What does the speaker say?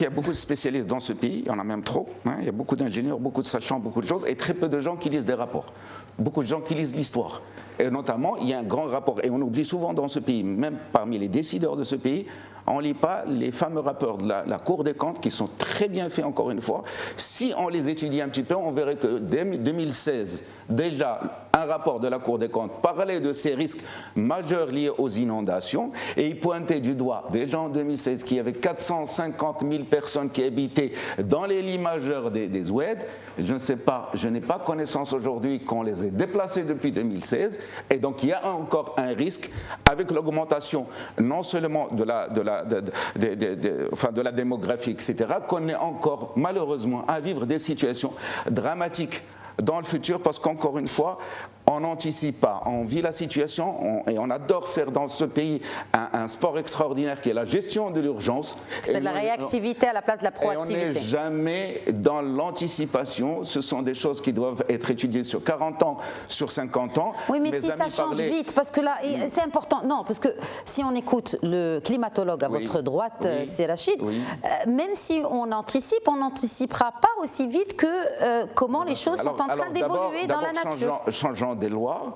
Il y a beaucoup de spécialistes dans ce pays, il y en a même trop. Il y a beaucoup d'ingénieurs, beaucoup de sachants, beaucoup de choses, et très peu de gens qui lisent des rapports. Beaucoup de gens qui lisent l'histoire. Et notamment, il y a un grand rapport, et on oublie souvent dans ce pays, même parmi les décideurs de ce pays, on ne lit pas les fameux rapports de la Cour des comptes qui sont très bien faits, encore une fois. Si on les étudie un petit peu, on verrait que dès 2016, déjà, un rapport de la Cour des comptes parlait de ces risques majeurs liés aux inondations, et il pointait du doigt, déjà en 2016, qu'il y avait 450 000 personnes qui habitaient dans les lits majeurs des oueds. Je ne sais pas, je n'ai pas connaissance aujourd'hui qu'on les ait déplacés depuis 2016, et donc il y a encore un risque avec l'augmentation non seulement de la démographie, etc., qu'on est encore malheureusement à vivre des situations dramatiques dans le futur, parce qu'encore une fois, on n'anticipe pas, on vit la situation et on adore faire dans ce pays un sport extraordinaire qui est la gestion de l'urgence. C'est de la réactivité à la place de la proactivité. Et on n'est jamais dans l'anticipation, ce sont des choses qui doivent être étudiées sur 40 ans, sur 50 ans. Oui, mais si ça change vite, parce que là, c'est important, non, parce que si on écoute le climatologue à votre droite, c'est Rachid, même si on anticipe, on n'anticipera pas aussi vite que comment les choses sont en train d'évoluer dans la nature. Changeant des lois,